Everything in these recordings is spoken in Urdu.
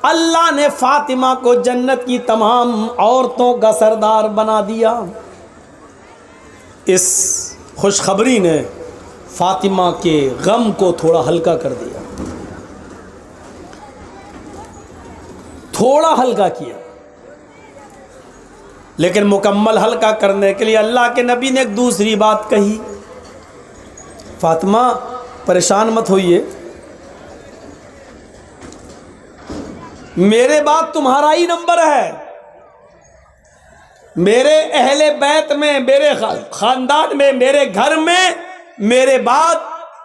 اللہ نے فاطمہ کو جنت کی تمام عورتوں کا سردار بنا دیا۔ اس خوشخبری نے فاطمہ کے غم کو تھوڑا ہلکا کر دیا، تھوڑا ہلکا کیا، لیکن مکمل ہلکا کرنے کے لیے اللہ کے نبی نے ایک دوسری بات کہی، فاطمہ پریشان مت ہوئیے، میرے بعد تمہارا ہی نمبر ہے، میرے اہل بیت میں، میرے خاندان میں، میرے گھر میں میرے بعد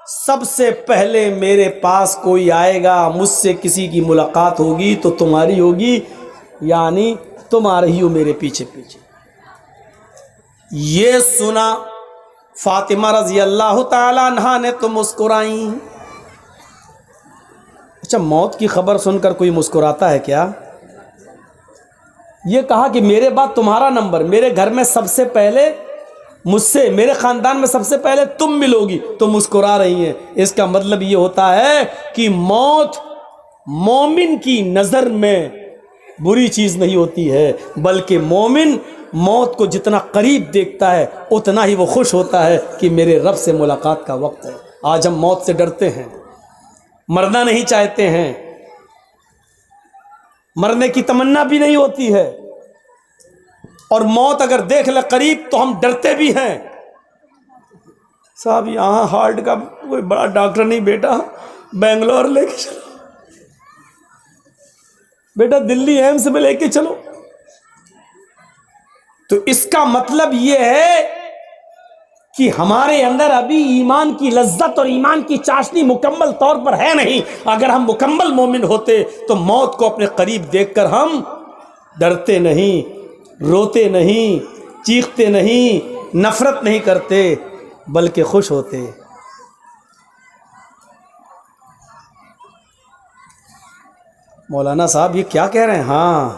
سب سے پہلے میرے پاس کوئی آئے گا، مجھ سے کسی کی ملاقات ہوگی تو تمہاری ہوگی، یعنی تم آ رہی ہو میرے پیچھے پیچھے۔ یہ سنا فاطمہ رضی اللہ تعالی عنہا نے تو مسکرائیں۔ اچھا، موت کی خبر سن کر کوئی مسکراتا ہے کیا؟ یہ کہا کہ میرے بعد تمہارا نمبر، میرے گھر میں سب سے پہلے مجھ سے، میرے خاندان میں سب سے پہلے تم ملو گی، تو مسکرا رہی ہیں۔ اس کا مطلب یہ ہوتا ہے کہ موت مومن کی نظر میں بری چیز نہیں ہوتی ہے، بلکہ مومن موت کو جتنا قریب دیکھتا ہے اتنا ہی وہ خوش ہوتا ہے کہ میرے رب سے ملاقات کا وقت ہے۔ آج ہم موت سے ڈرتے ہیں، مرنا نہیں چاہتے ہیں، مرنے کی تمنا بھی نہیں ہوتی ہے، اور موت اگر دیکھ لے قریب تو ہم ڈرتے بھی ہیں۔ صاحب یہاں ہارٹ کا کوئی بڑا ڈاکٹر نہیں، بیٹا بنگلور لے کے چلو، بیٹا دلی ایمس میں لے کے چلو۔ تو اس کا مطلب یہ ہے کہ ہمارے اندر ابھی ایمان کی لذت اور ایمان کی چاشنی مکمل طور پر ہے نہیں۔ اگر ہم مکمل مومن ہوتے تو موت کو اپنے قریب دیکھ کر ہم ڈرتے نہیں، روتے نہیں، چیختے نہیں، نفرت نہیں کرتے، بلکہ خوش ہوتے۔ مولانا صاحب یہ کیا کہہ رہے ہیں؟ ہاں،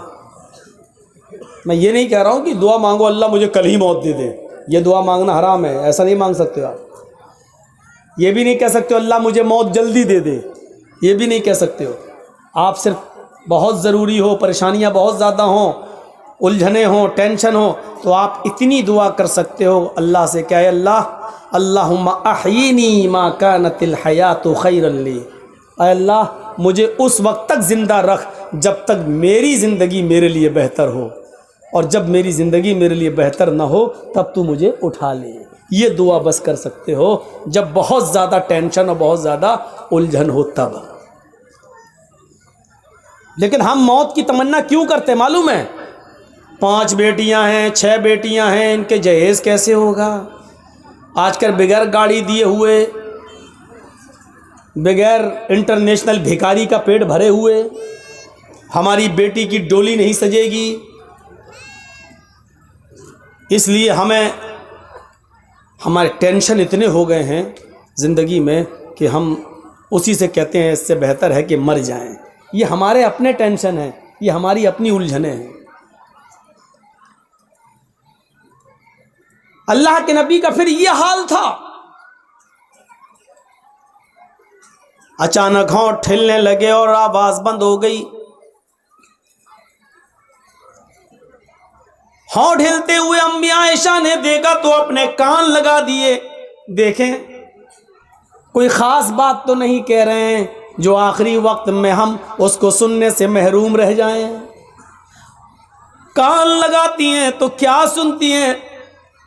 میں یہ نہیں کہہ رہا ہوں کہ دعا مانگو اللہ مجھے کل ہی موت دے دے، یہ دعا مانگنا حرام ہے، ایسا نہیں مانگ سکتے آپ۔ یہ بھی نہیں کہہ سکتے اللہ مجھے موت جلدی دے دے، یہ بھی نہیں کہہ سکتے ہو۔ آپ صرف بہت ضروری ہو، پریشانیاں بہت زیادہ ہوں، الجھنیں ہوں، ٹینشن ہو، تو آپ اتنی دعا کر سکتے ہو اللہ سے کہ اے اللہ اللہم احیینی ما کانت الحیات خیرا لی، اے اللہ مجھے اس وقت تک زندہ رکھ جب تک میری زندگی میرے لیے بہتر ہو، اور جب میری زندگی میرے لیے بہتر نہ ہو تب تو مجھے اٹھا لے۔ یہ دعا بس کر سکتے ہو جب بہت زیادہ ٹینشن اور بہت زیادہ الجھن ہو تب۔ لیکن ہم موت کی تمنا کیوں کرتے معلوم ہے؟ 5 بیٹیاں ہیں، 6 بیٹیاں ہیں، ان کے جہیز کیسے ہوگا؟ آج کل بغیر گاڑی دیے ہوئے، بغیر انٹرنیشنل بھکاری کا پیٹ بھرے ہوئے ہماری بیٹی کی ڈولی نہیں سجے گی۔ اس لیے ہمارے ٹینشن اتنے ہو گئے ہیں زندگی میں کہ ہم اسی سے کہتے ہیں اس سے بہتر ہے کہ مر جائیں۔ یہ ہمارے اپنے ٹینشن ہیں، یہ ہماری اپنی الجھنیں ہیں۔ اللہ کے نبی کا پھر یہ حال تھا، اچانک ہونٹ ٹھلنے لگے اور آواز بند ہو گئی۔ ہونٹ ہلتے ہوئے امی عائشہ نے دیکھا تو اپنے کان لگا دیے، دیکھیں کوئی خاص بات تو نہیں کہہ رہے ہیں جو آخری وقت میں ہم اس کو سننے سے محروم رہ جائیں۔ کان لگاتی ہیں تو کیا سنتی ہیں؟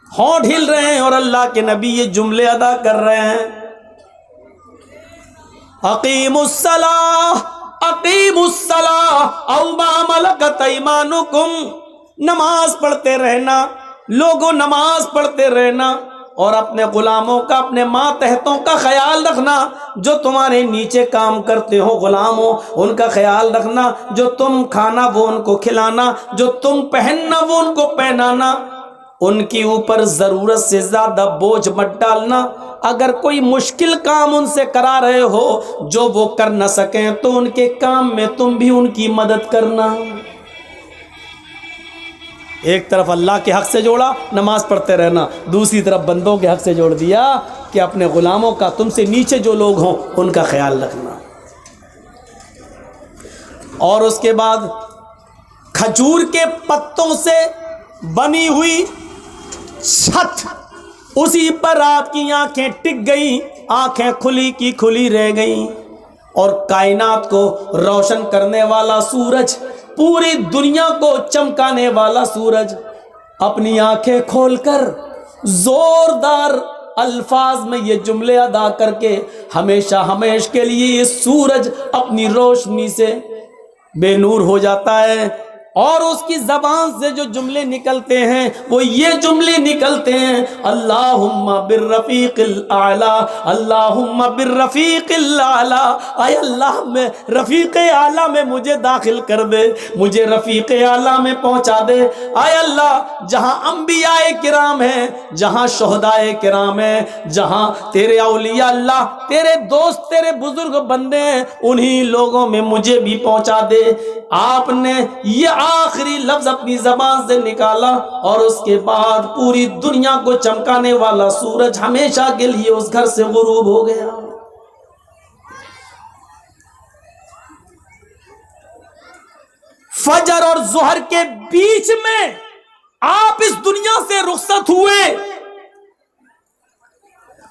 ہونٹ ہل رہے ہیں اور اللہ کے نبی یہ جملے ادا کر رہے ہیں، اقیموا الصلاۃ اقیموا الصلاۃ او ما ملکت ایمانکم، نماز پڑھتے رہنا، لوگوں نماز پڑھتے رہنا، اور اپنے غلاموں کا، اپنے ماتحتوں کا خیال رکھنا، جو تمہارے نیچے کام کرتے ہو غلاموں ان کا خیال رکھنا، جو تم کھانا وہ ان کو کھلانا، جو تم پہننا وہ ان کو پہنانا، ان کے اوپر ضرورت سے زیادہ بوجھ مت ڈالنا۔ اگر کوئی مشکل کام ان سے کرا رہے ہو جو وہ کر نہ سکیں تو ان کے کام میں تم بھی ان کی مدد کرنا۔ ایک طرف اللہ کے حق سے جوڑا نماز پڑھتے رہنا، دوسری طرف بندوں کے حق سے جوڑ دیا کہ اپنے غلاموں کا، تم سے نیچے جو لوگ ہوں ان کا خیال رکھنا۔ اور اس کے بعد کھجور کے پتوں سے بنی ہوئی چھت، اسی پر آپ کی آنکھیں ٹک گئیں، آنکھیں کھلی کی کھلی رہ گئیں، اور کائنات کو روشن کرنے والا سورج، پوری دنیا کو چمکانے والا سورج اپنی آنکھیں کھول کر زوردار الفاظ میں یہ جملے ادا کر کے ہمیشہ ہمیش کے لیے یہ سورج اپنی روشنی سے بے نور ہو جاتا ہے، اور اس کی زبان سے جو جملے نکلتے ہیں وہ یہ جملے نکلتے ہیں، اللہم بالرفیق الاعلیٰ، اللہم بالرفیق الاعلیٰ، اے اللہ میں رفیق اعلیٰ میں مجھے داخل کر دے، مجھے رفیق اعلیٰ میں پہنچا دے، اے اللہ جہاں انبیاء کرام ہیں، جہاں شہداء کرام ہیں، جہاں تیرے اولیاء اللہ، تیرے دوست، تیرے بزرگ بندے ہیں، انہی لوگوں میں مجھے بھی پہنچا دے۔ آپ نے یہ آخری لفظ اپنی زبان سے نکالا، اور اس کے بعد پوری دنیا کو چمکانے والا سورج ہمیشہ کے لیے اس گھر سے غروب ہو گیا۔ فجر اور ظہر کے بیچ میں آپ اس دنیا سے رخصت ہوئے۔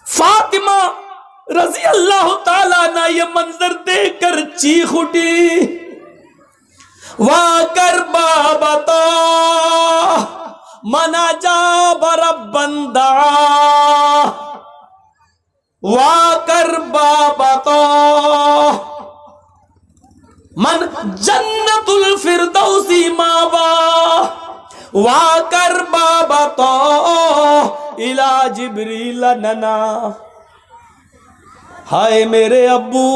فاطمہ رضی اللہ تعالیٰ عنہ یہ منظر دیکھ کر چیخ اٹھی، وَكَرْبَابَتَا مَنْ أَجَابَ رَبًّا دَعَاهُ، وَكَرْبَابَتَا مَنْ جَنَّةُ الْفِرْدَوْسِ مَأْوَاهُ، وَكَرْبَابَتَا إِلَى جِبْرِيلَ نَنَا۔ ہائے میرے ابو،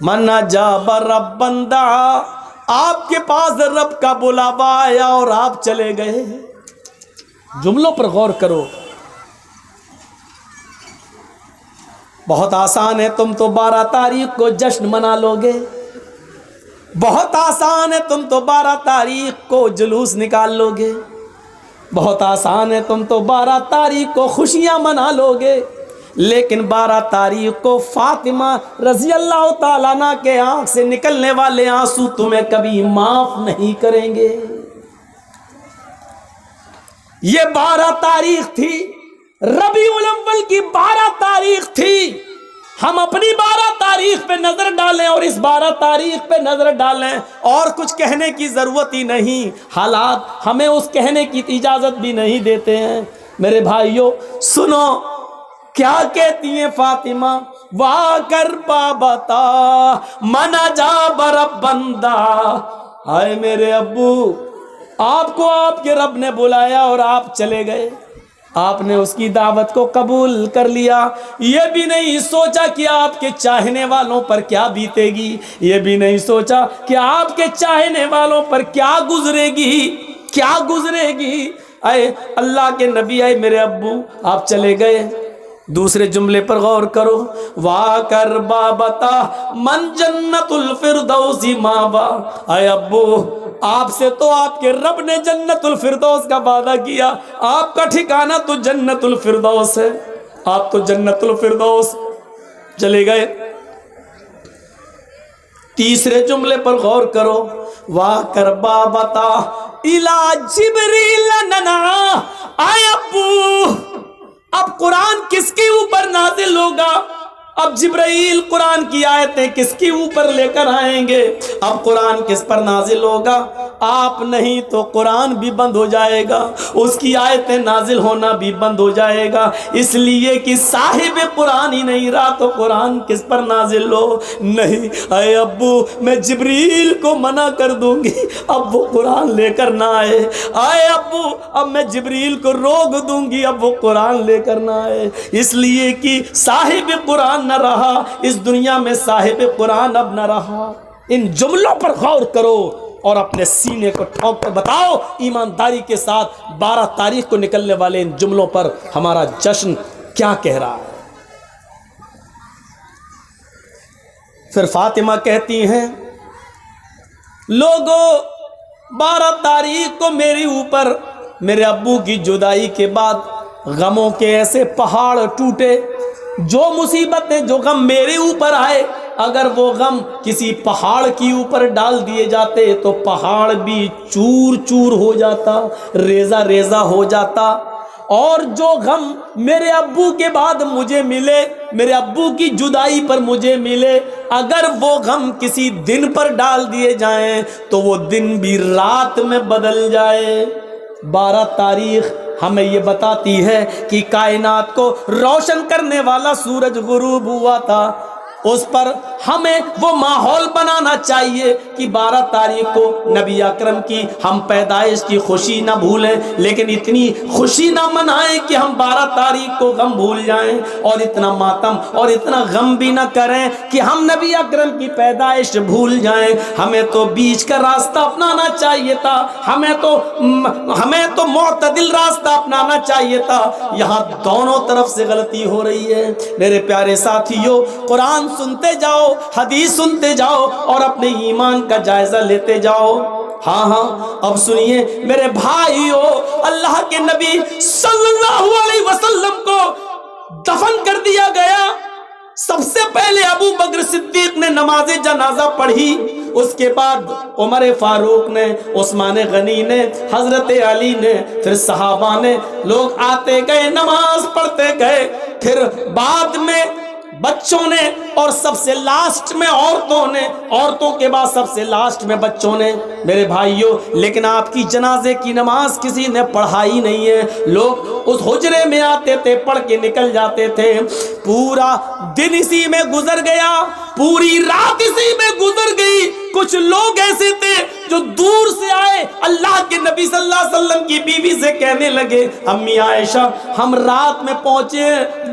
من اجاب ربًا دعا، آپ کے پاس رب کا بلاوا آیا اور آپ چلے گئے۔ جملوں پر غور کرو، بہت آسان ہے، تم تو 12 تاریخ کو جشن منا لو گے، بہت آسان ہے، تم تو 12 تاریخ کو جلوس نکال لو گے، بہت آسان ہے، تم تو 12 تاریخ کو خوشیاں منا لو گے، لیکن 12 تاریخ کو فاطمہ رضی اللہ تعالیٰ عنہ کے آنکھ سے نکلنے والے آنسو تمہیں کبھی معاف نہیں کریں گے۔ یہ 12 تاریخ تھی، ربیع الاول کی 12 تاریخ تھی۔ ہم اپنی 12 تاریخ پہ نظر ڈالیں اور اس 12 تاریخ پہ نظر ڈالیں، اور کچھ کہنے کی ضرورت ہی نہیں، حالات ہمیں اس کہنے کی اجازت بھی نہیں دیتے ہیں۔ میرے بھائیوں سنو کیا کہتی ہیں فاطمہ، وَكَرْبَابَتَا مَنْ أَجَابَ رَبًّا دَعَاهُ۔ ہائے میرے ابو، آپ کو آپ کے رب نے بلایا اور آپ چلے گئے، آپ نے اس کی دعوت کو قبول کر لیا، یہ بھی نہیں سوچا کہ آپ کے چاہنے والوں پر کیا بیتے گی، یہ بھی نہیں سوچا کہ آپ کے چاہنے والوں پر کیا گزرے گی، کیا گزرے گی۔ اے اللہ کے نبی، اے میرے ابو، آپ چلے گئے۔ دوسرے جملے پر غور کرو، وَكَرْبَابَتَا مَنْ جَنَّةُ الْفِرْدَوْسِ مَأْوَاهُ۔ اے ابو، آپ سے تو آپ کے رب نے جنت الفردوس کا وعدہ کیا، آپ کا ٹھکانہ تو جنت الفردوس ہے، آپ تو جنت الفردوس چلے گئے۔ تیسرے جملے پر غور کرو، وَكَرْبَابَتَا إِلَى جِبْرِيلَ نَنَا۔ اے ابو، اب قرآن کس کے اوپر نازل ہوگا؟ اب جبرائیل قرآن کی آیتیں کس کے اوپر لے کر آئیں گے؟ اب قرآن کس پر نازل ہوگا؟ آپ نہیں تو قرآن بھی بند ہو جائے گا، اس کی آیتیں نازل ہونا بھی بند ہو جائے گا، اس لیے کہ صاحب قرآن ہی نہیں رہا تو قرآن کس پر نازل ہو؟ نہیں، اے ابو میں جبریل کو منع کر دوں گی اب وہ قرآن لے کر نہ آئے، اے ابو اب میں جبریل کو روک دوں گی اب وہ قرآن لے کر نہ آئے، اس لیے کہ صاحب قرآن نہ رہا اس دنیا میں، صاحب قرآن اب نہ رہا۔ ان جملوں پر غور کرو اور اپنے سینے کو ٹھونک کر بتاؤ ایمانداری کے ساتھ 12 تاریخ کو نکلنے والے ان جملوں پر ہمارا جشن کیا کہہ رہا ہے۔ پھر فاطمہ کہتی ہیں، لوگوں 12 تاریخ کو میرے اوپر میرے ابو کی جدائی کے بعد غموں کے ایسے پہاڑ ٹوٹے، جو مصیبتیں جو غم میرے اوپر آئے اگر وہ غم کسی پہاڑ کی اوپر ڈال دیے جاتے تو پہاڑ بھی چور چور ہو جاتا، ریزہ ریزہ ہو جاتا۔ اور جو غم میرے ابو کے بعد مجھے ملے، میرے ابو کی جدائی پر مجھے ملے، اگر وہ غم کسی دن پر ڈال دیے جائیں تو وہ دن بھی رات میں بدل جائے۔ 12 تاریخ ہمیں یہ بتاتی ہے کہ کائنات کو روشن کرنے والا سورج غروب ہوا تھا۔ اس پر ہمیں وہ ماحول بنانا چاہیے کہ 12 تاریخ کو نبی اکرم کی ہم پیدائش کی خوشی نہ بھولیں، لیکن اتنی خوشی نہ منائیں کہ ہم 12 تاریخ کو غم بھول جائیں، اور اتنا ماتم اور اتنا غم بھی نہ کریں کہ ہم نبی اکرم کی پیدائش بھول جائیں۔ ہمیں تو بیچ کا راستہ اپنانا چاہیے تھا، ہمیں تو معتدل راستہ اپنانا چاہیے تھا۔ یہاں دونوں طرف سے غلطی ہو رہی ہے۔ میرے پیارے ساتھیوں، قرآن سنتے جاؤ، حدیث سنتے جاؤ، اور اپنے ایمان کا جائزہ لیتے جاؤ۔ ہاں اب سنیے میرے بھائیو، اللہ کے نبی صلی اللہ علیہ وسلم کو دفن کر دیا گیا۔ سب سے پہلے ابو بکر صدیق نے نماز جنازہ پڑھی، اس کے بعد عمر فاروق نے، عثمان غنی نے، حضرت علی نے، پھر صحابہ نے، لوگ آتے گئے نماز پڑھتے گئے، پھر بعد میں بچوں نے، اور سب سے لاسٹ میں عورتوں نے، عورتوں کے بعد سب سے لاسٹ میں بچوں نے۔ میرے بھائیوں، لیکن آپ کی جنازے کی نماز کسی نے پڑھائی نہیں ہے۔ لوگ اس حجرے میں آتے تھے، پڑھ کے نکل جاتے تھے، پورا دن اسی میں گزر گیا، پوری رات اسی میں گزر گئی۔ کچھ لوگ ایسے تھے جو دور سے آئے، اللہ کے نبی صلی اللہ علیہ وسلم کی بیوی سے کہنے لگے، امی عائشہ ہم رات میں پہنچے،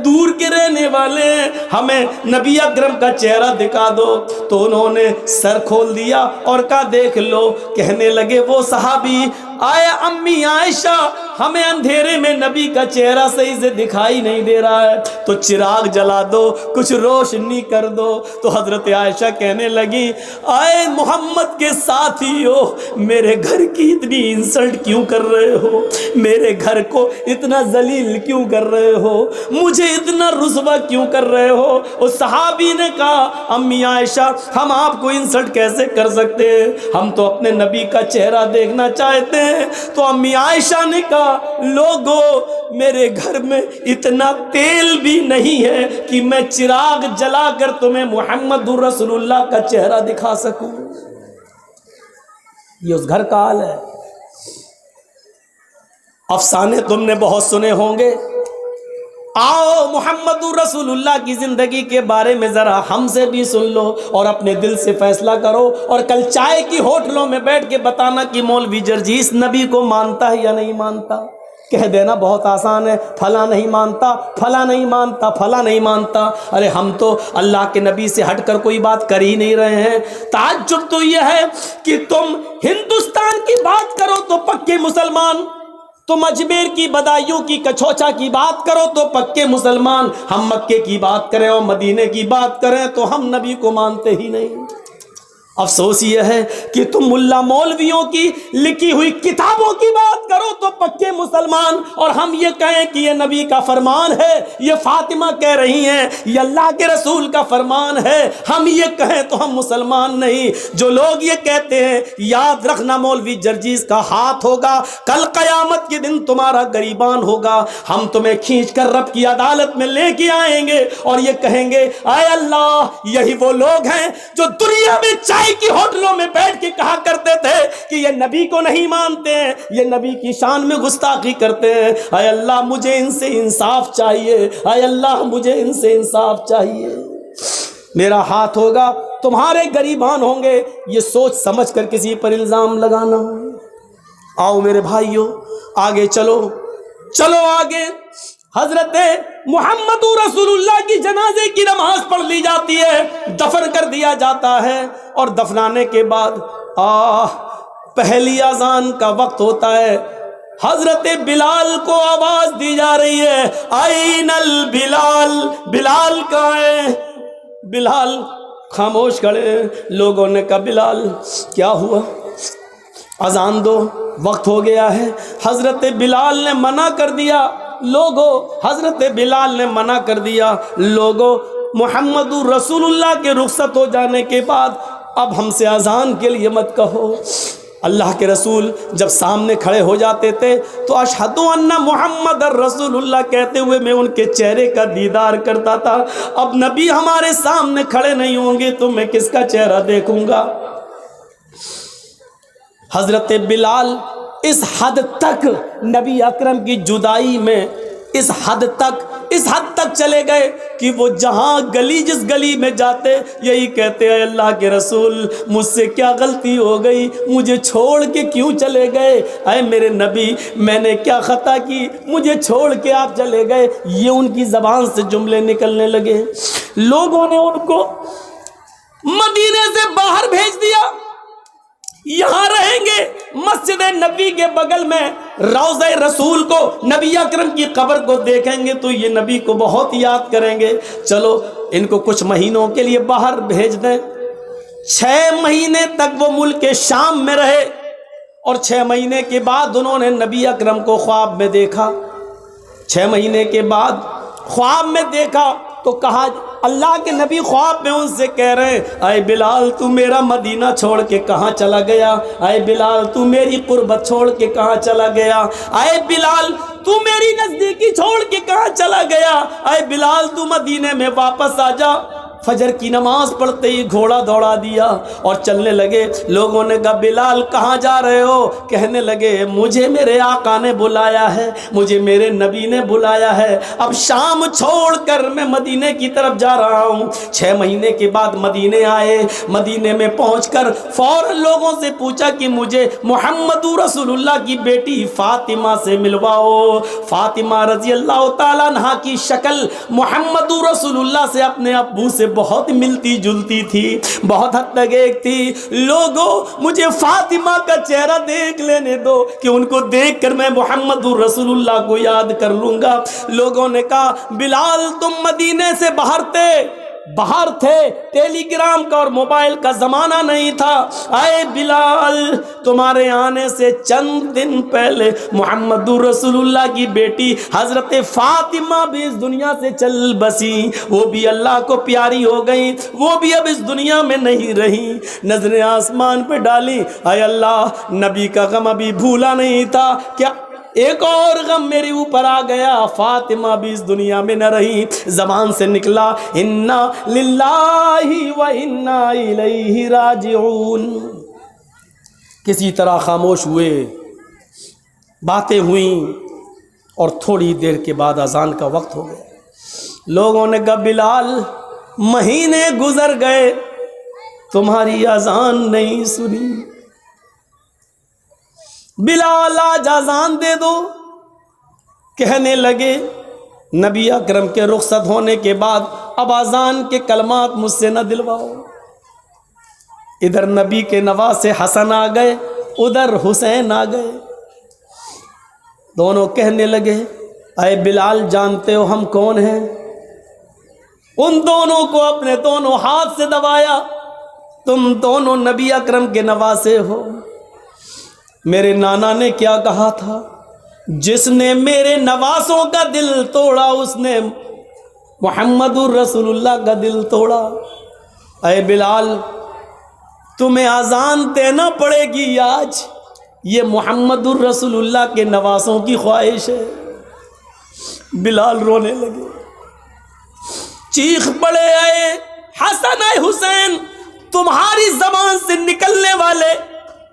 دور کے رہنے والے، ہمیں نبی اکرم کا چہرہ دکھا دو۔ تو انہوں نے سر کھول دیا اور کہا دیکھ لو۔ کہنے لگے وہ صحابی، آیا امی عائشہ ہمیں اندھیرے میں نبی کا چہرہ صحیح سے دکھائی نہیں دے رہا ہے، تو چراغ جلا دو، کچھ روشنی کر دو۔ تو حضرت عائشہ کہنے لگی، آئے محمد کے ساتھیو، میرے گھر کی اتنی انسلٹ کیوں کر رہے ہو؟ میرے گھر کو اتنا ذلیل کیوں کر رہے ہو؟ مجھے اتنا رسوا کیوں کر رہے ہو؟ اس صحابی نے کہا، امی عائشہ ہم آپ کو انسلٹ کیسے کر سکتے ہیں؟ ہم تو اپنے نبی کا چہرہ دیکھنا چاہتے ہیں۔ تو امی عائشہ نے کہا، لوگو میرے گھر میں اتنا تیل بھی نہیں ہے کہ میں چراغ جلا کر تمہیں محمد رسول اللہ کا چہرہ دکھا سکوں۔ یہ اس گھر کا حال ہے۔ افسانے تم نے بہت سنے ہوں گے، آؤ محمد رسول اللہ کی زندگی کے بارے میں ذرا ہم سے بھی سن لو اور اپنے دل سے فیصلہ کرو، اور کل چائے کی ہوٹلوں میں بیٹھ کے بتانا کہ مولوی جرجیس نبی کو مانتا ہے یا نہیں مانتا۔ کہہ دینا بہت آسان ہے، فلاں نہیں مانتا، فلاں نہیں مانتا، فلاں نہیں مانتا۔ ارے ہم تو اللہ کے نبی سے ہٹ کر کوئی بات کر ہی نہیں رہے ہیں۔ تعجب تو یہ ہے کہ تم ہندوستان کی بات کرو تو پکے مسلمان، تم اجمیر کی بدایوں کی کچھوچا کی بات کرو تو پکے مسلمان، ہم مکے کی بات کریں اور مدینے کی بات کریں تو ہم نبی کو مانتے ہی نہیں۔ افسوس یہ ہے کہ تم ملا مولویوں کی لکھی ہوئی کتابوں کی بات کرو تو پکے مسلمان، اور ہم یہ کہیں کہ یہ نبی کا فرمان ہے، یہ فاطمہ کہہ رہی ہیں یہ اللہ کے رسول کا فرمان ہے، ہم یہ کہیں تو ہم مسلمان نہیں۔ جو لوگ یہ کہتے ہیں یاد رکھنا مولوی جرجیس کا ہاتھ ہوگا، کل قیامت کے دن تمہارا گریبان ہوگا، ہم تمہیں کھینچ کر رب کی عدالت میں لے کے آئیں گے اور یہ کہیں گے، اے اللہ یہی وہ لوگ ہیں جو دنیا میں کی ہوٹلوں میں بیٹھ کے کہا کرتے تھے کہ یہ نبی کو نہیں مانتے ہیں، یہ نبی کی شان میں گستاخی کرتے ہیں۔ اے اللہ مجھے ان سے انصاف چاہیے، اے اللہ مجھے ان سے انصاف چاہیے۔ میرا ہاتھ ہوگا، تمہارے گریبان ہوں گے، یہ سوچ سمجھ کر کسی پر الزام لگانا۔ آؤ میرے بھائیوں آگے چلو، چلو آگے۔ حضرت محمد رسول اللہ کی جنازے کی نماز پڑھ لی جاتی ہے، دفن کر دیا جاتا ہے، اور دفنانے کے بعد پہلی اذان کا وقت ہوتا ہے۔ حضرت بلال کو آواز دی جا رہی ہے، آئین البلال، بلال کہاں ہے؟ بلال خاموش کھڑے۔ لوگوں نے کہا بلال کیا ہوا؟ اذان دو، وقت ہو گیا ہے۔ حضرت بلال نے منع کر دیا، لوگوں حضرت بلال نے منع کر دیا، لوگوں محمد رسول اللہ کے رخصت ہو جانے کے بعد اب ہم سے اذان کے لیے مت کہو۔ اللہ کے رسول جب سامنے کھڑے ہو جاتے تھے تو اشہد ان محمد رسول اللہ کہتے ہوئے میں ان کے چہرے کا دیدار کرتا تھا۔ اب نبی ہمارے سامنے کھڑے نہیں ہوں گے تو میں کس کا چہرہ دیکھوں گا؟ حضرت بلال اس حد تک نبی اکرم کی جدائی میں اس حد تک چلے گئے کہ وہ جہاں گلی جس گلی میں جاتے یہی کہتے ہیں اللہ کے رسول مجھ سے کیا غلطی ہو گئی، مجھے چھوڑ کے کیوں چلے گئے؟ اے میرے نبی میں نے کیا خطا کی، مجھے چھوڑ کے آپ چلے گئے؟ یہ ان کی زبان سے جملے نکلنے لگے۔ لوگوں نے ان کو مدینے سے باہر بھیج دیا، یہاں رہیں گے، مسجد نبی کے بغل میں روضہ رسول کو، نبی اکرم کی قبر کو دیکھیں گے تو یہ نبی کو بہت یاد کریں گے، چلو ان کو کچھ مہینوں کے لیے باہر بھیج دیں۔ 6 مہینے تک وہ ملک شام میں رہے اور 6 مہینے کے بعد انہوں نے نبی اکرم کو خواب میں دیکھا۔ 6 مہینے کے بعد خواب میں دیکھا تو کہا، اللہ کے نبی خواب میں ان سے کہہ رہے ہیں اے بلال تو میرا مدینہ چھوڑ کے کہاں چلا گیا؟ اے بلال تو میری قربت چھوڑ کے کہاں چلا گیا؟ اے بلال تو میری نزدیکی چھوڑ کے کہاں چلا گیا؟ اے بلال تو مدینے میں واپس آ جا۔ فجر کی نماز پڑھتے ہی گھوڑا دوڑا دیا اور چلنے لگے۔ لوگوں نے کہا بلال کہاں جا رہے ہو؟ کہنے لگے مجھے میرے آقا نے بلایا ہے، مجھے میرے نبی نے بلایا ہے، اب شام چھوڑ کر میں مدینے کی طرف جا رہا ہوں۔ 6 مہینے کے بعد مدینے آئے، مدینے میں پہنچ کر فوراً لوگوں سے پوچھا کہ مجھے محمد رسول اللہ کی بیٹی فاطمہ سے ملواؤ۔ فاطمہ رضی اللہ تعالیٰ عنہا کی شکل محمد رسول اللہ سے اپنے ابو سے بہت ملتی جلتی تھی، بہت حد تک ایک تھی۔ لوگوں مجھے فاطمہ کا چہرہ دیکھ لینے دو کہ ان کو دیکھ کر میں محمد رسول اللہ کو یاد کر لوں گا۔ لوگوں نے کہا بلال تم مدینے سے باہر تھے، ٹیلی گرام کا اور موبائل کا زمانہ نہیں تھا۔ اے بلال تمہارے آنے سے چند دن پہلے محمد رسول اللہ کی بیٹی حضرت فاطمہ بھی اس دنیا سے چل بسی، وہ بھی اللہ کو پیاری ہو گئی، وہ بھی اب اس دنیا میں نہیں رہی۔ نظریں آسمان پہ ڈالی، اے اللہ نبی کا غم ابھی بھولا نہیں تھا، کیا ایک اور غم میرے اوپر آ گیا؟ فاطمہ بھی اس دنیا میں نہ رہی۔ زبان سے نکلا انا للہ و انا الیہ راجعون۔ کسی طرح خاموش ہوئے، باتیں ہوئیں اور تھوڑی دیر کے بعد اذان کا وقت ہو گیا۔ لوگوں نے کہا بلال مہینے گزر گئے تمہاری اذان نہیں سنی، بلال آج اذان دے دو۔ کہنے لگے نبی اکرم کے رخصت ہونے کے بعد اب اذان کے کلمات مجھ سے نہ دلواؤ۔ ادھر نبی کے نواسے حسن آ گئے، ادھر حسین آ گئے۔ دونوں کہنے لگے اے بلال جانتے ہو ہم کون ہیں؟ ان دونوں کو اپنے دونوں ہاتھ سے دبایا، تم دونوں نبی اکرم کے نواسے ہو۔ میرے نانا نے کیا کہا تھا؟ جس نے میرے نواسوں کا دل توڑا اس نے محمد الرسول اللہ کا دل توڑا۔ اے بلال تمہیں اذان دینا پڑے گی آج، یہ محمد الرسول اللہ کے نواسوں کی خواہش ہے۔ بلال رونے لگے، چیخ پڑے اے حسن اے حسین، تمہاری زبان سے نکلنے والے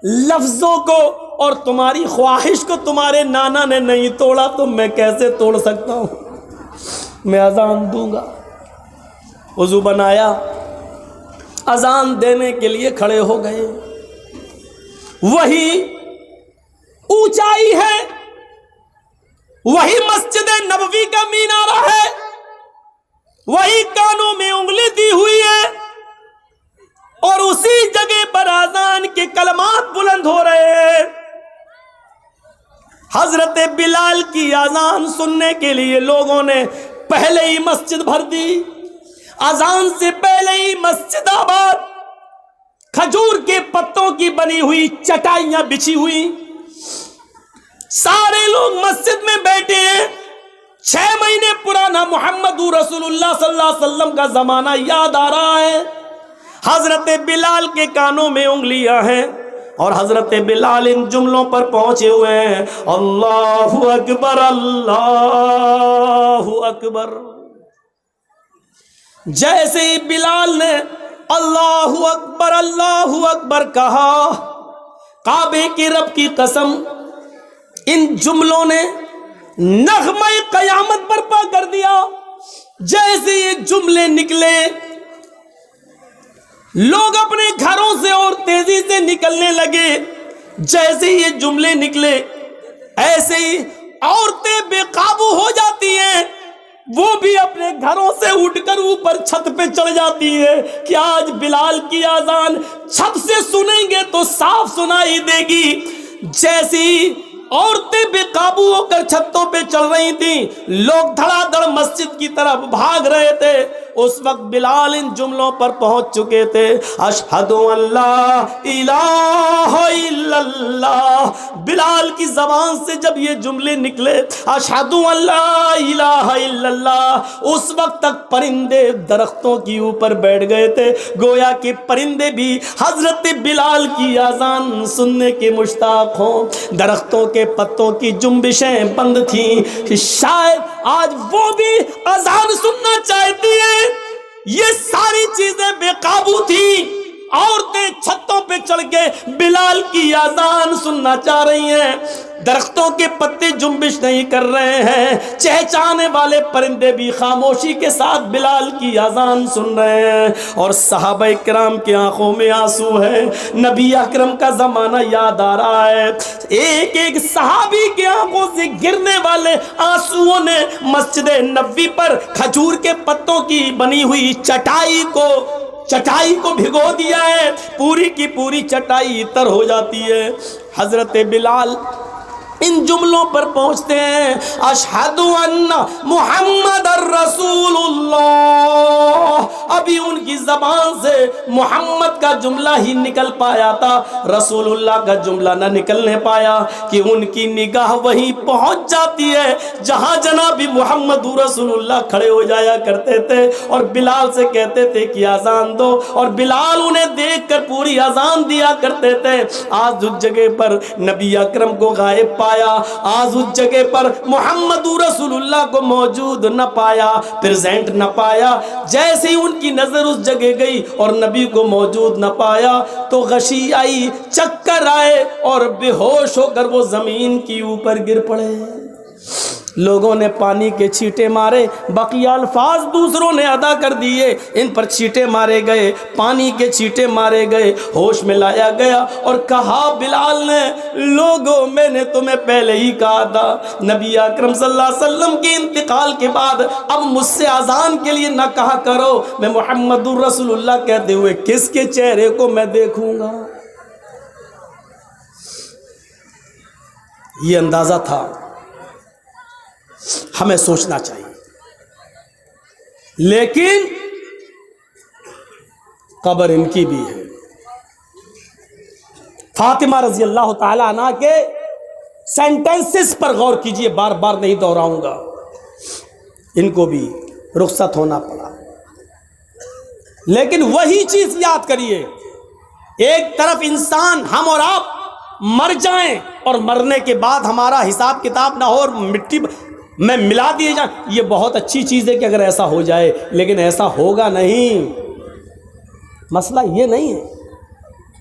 لفظوں کو اور تمہاری خواہش کو تمہارے نانا نے نہیں توڑا تو میں کیسے توڑ سکتا ہوں؟ میں اذان دوں گا۔ وضو بنایا، اذان دینے کے لیے کھڑے ہو گئے۔ وہی اونچائی ہے، وہی مسجد نبوی کا مینارہ ہے، وہی کانوں میں انگلی دی ہوئی ہے اور اسی جگہ پر اذان کے کلمات بلند ہو رہے ہیں۔ حضرت بلال کی اذان سننے کے لیے لوگوں نے پہلے ہی مسجد بھر دی۔ اذان سے پہلے ہی مسجد آباد، کھجور کے پتوں کی بنی ہوئی چٹائیاں بچھی ہوئی، سارے لوگ مسجد میں بیٹھے ہیں۔ 6 مہینے پرانا محمد رسول اللہ صلی اللہ علیہ وسلم کا زمانہ یاد آ رہا ہے. حضرت بلال کے کانوں میں انگلیاں ہیں اور حضرت بلال ان جملوں پر پہنچے ہوئے ہیں, اللہ اکبر اللہ اکبر. جیسے ہی بلال نے اللہ اکبر کہا, کعبے کی رب کی قسم ان جملوں نے نغمہ قیامت برپا کر دیا. جیسے یہ جملے نکلے, لوگ اپنے گھروں سے اور تیزی سے نکلنے لگے. جیسے یہ جملے نکلے ایسے ہی عورتیں بے قابو ہو جاتی ہیں, وہ بھی اپنے گھروں سے اٹھ کر اوپر چھت پہ چڑھ جاتی ہے کہ آج بلال کی اذان چھت سے سنیں گے تو صاف سنائی دے گی. جیسی عورتیں بے قابو ہو کر چھتوں پہ چل رہی تھیں, لوگ دھڑا دھڑ مسجد کی طرف بھاگ رہے تھے, اس وقت بلال ان جملوں پر پہنچ چکے تھے, اشہد ان لا الہ الا اللہ. بلال کی زبان سے جب یہ جملے نکلے اشہد ان لا الہ الا اللہ, اس وقت تک پرندے درختوں کے اوپر بیٹھ گئے تھے, گویا کہ پرندے بھی حضرت بلال کی اذان سننے کے مشتاق ہوں. درختوں کے پتوں کی جنبشیں بند تھیں, شاید آج وہ بھی اذان سننا چاہتی ہیں. یہ ساری چیزیں بے قابو تھیں, عورتیں چھتوں پہ چڑھ کے بلال کی اذان سننا چاہ رہی ہیں. درختوں کے پتے جنبش نہیں کر رہے ہیں, چہچانے والے پرندے بھی خاموشی کے ساتھ بلال کی اذان سن رہے ہیں. اور صحابہ کرام کی آنکھوں میں آنسو ہے, نبی اکرم کا زمانہ یاد آ رہا ہے. ایک ایک صحابی کی آنکھوں سے گرنے والے آنسوؤں نے مسجد نبوی پر کھجور کے پتوں کی بنی ہوئی چٹائی کو بھگو دیا ہے, پوری کی پوری چٹائی تر ہو جاتی ہے. حضرت بلال ان جملوں پر پہنچتے ہیں, اشہد ان محمد الرسول اللہ. ابھی ان کی زبان سے محمد کا جملہ ہی نکل پایا تھا, رسول اللہ کا جملہ نہ نکلنے پایا کہ ان کی نگاہ وہیں پہنچ جاتی ہے جہاں جناب محمد رسول اللہ کھڑے ہو جایا کرتے تھے اور بلال سے کہتے تھے کہ اذان دو, اور بلال انہیں دیکھ کر پوری اذان دیا کرتے تھے. آج اس جگہ پر نبی اکرم کو غائب پایا, آج اس جگہ پر محمد رسول اللہ کو موجود نہ پایا, پریزنٹ نہ پایا. جیسے ہی ان کی نظر اس جگہ گئی اور نبی کو موجود نہ پایا تو غشی آئی, چکر آئے اور بے ہوش ہو کر وہ زمین کی اوپر گر پڑے. لوگوں نے پانی کے چھینٹے مارے, بقیہ الفاظ دوسروں نے ادا کر دیے, ان پر چھینٹے مارے گئے, پانی کے چھینٹے مارے گئے, ہوش میں لایا گیا اور کہا بلال نے, لوگوں میں نے تمہیں پہلے ہی کہا تھا, نبی اکرم صلی اللہ علیہ وسلم کے انتقال کے بعد اب مجھ سے اذان کے لیے نہ کہا کرو, میں محمد رسول اللہ کہتے ہوئے کس کے چہرے کو میں دیکھوں گا. یہ اندازہ تھا. ہمیں سوچنا چاہیے, لیکن قبر ان کی بھی ہے. فاطمہ رضی اللہ تعالی عنہ کے سینٹنسز پر غور کیجئے, بار بار نہیں دہراؤں گا. ان کو بھی رخصت ہونا پڑا, لیکن وہی چیز یاد کریے, ایک طرف انسان ہم اور آپ مر جائیں اور مرنے کے بعد ہمارا حساب کتاب نہ ہو اور مٹی میں ملا دیے جائیں, یہ بہت اچھی چیز ہے کہ اگر ایسا ہو جائے, لیکن ایسا ہوگا نہیں. مسئلہ یہ نہیں ہے,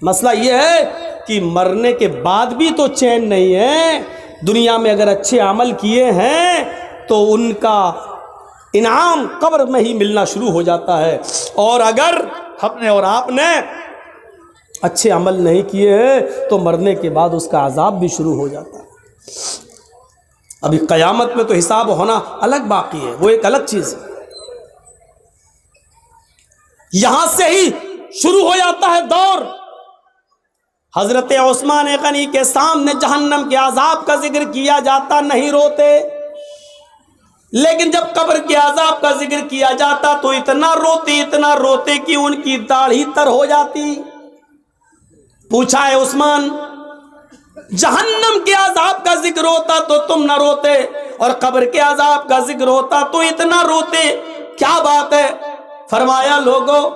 مسئلہ یہ ہے کہ مرنے کے بعد بھی تو چین نہیں ہے. دنیا میں اگر اچھے عمل کیے ہیں تو ان کا انعام قبر میں ہی ملنا شروع ہو جاتا ہے, اور اگر ہم نے اور آپ نے اچھے عمل نہیں کیے ہیں تو مرنے کے بعد اس کا عذاب بھی شروع ہو جاتا ہے. ابھی قیامت میں تو حساب ہونا الگ باقی ہے, وہ ایک الگ چیز ہے. یہاں سے ہی شروع ہو جاتا ہے دور. حضرت عثمان غنی کے سامنے جہنم کے عذاب کا ذکر کیا جاتا نہیں روتے, لیکن جب قبر کے عذاب کا ذکر کیا جاتا تو اتنا روتے کہ ان کی داڑھی تر ہو جاتی. پوچھا ہے عثمان, جہنم کے عذاب کا ذکر ہوتا تو تم نہ روتے، اور قبر کے عذاب کا ذکر ہوتا تو اتنا روتے، کیا بات ہے؟ فرمایا لوگوں،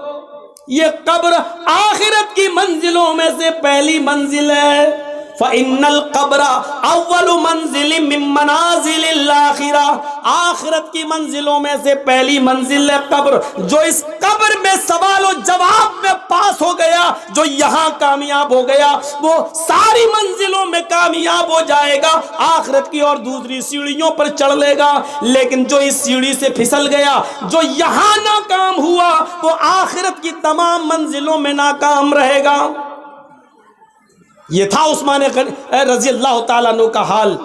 یہ قبر آخرت کی منزلوں میں سے پہلی منزل ہے۔ فَإِنَّ الْقَبْرَ أَوَّلُ مَنزِلٍ مِّن مَّنَازِلِ الْآخِرَةِ، آخرت کی منزلوں میں سے پہلی منزل ہے قبر۔ جو اس قبر میں سوال و جواب میں پاس ہو گیا، جو یہاں کامیاب ہو گیا، وہ ساری منزلوں میں کامیاب ہو جائے گا، آخرت کی اور دوسری سیڑھیوں پر چڑھ لے گا۔ لیکن جو اس سیڑھی سے پھسل گیا، جو یہاں ناکام ہوا، وہ آخرت کی تمام منزلوں میں ناکام رہے گا۔ یہ تھا عثمان رضی اللہ تعالیٰ عنہ کا حال،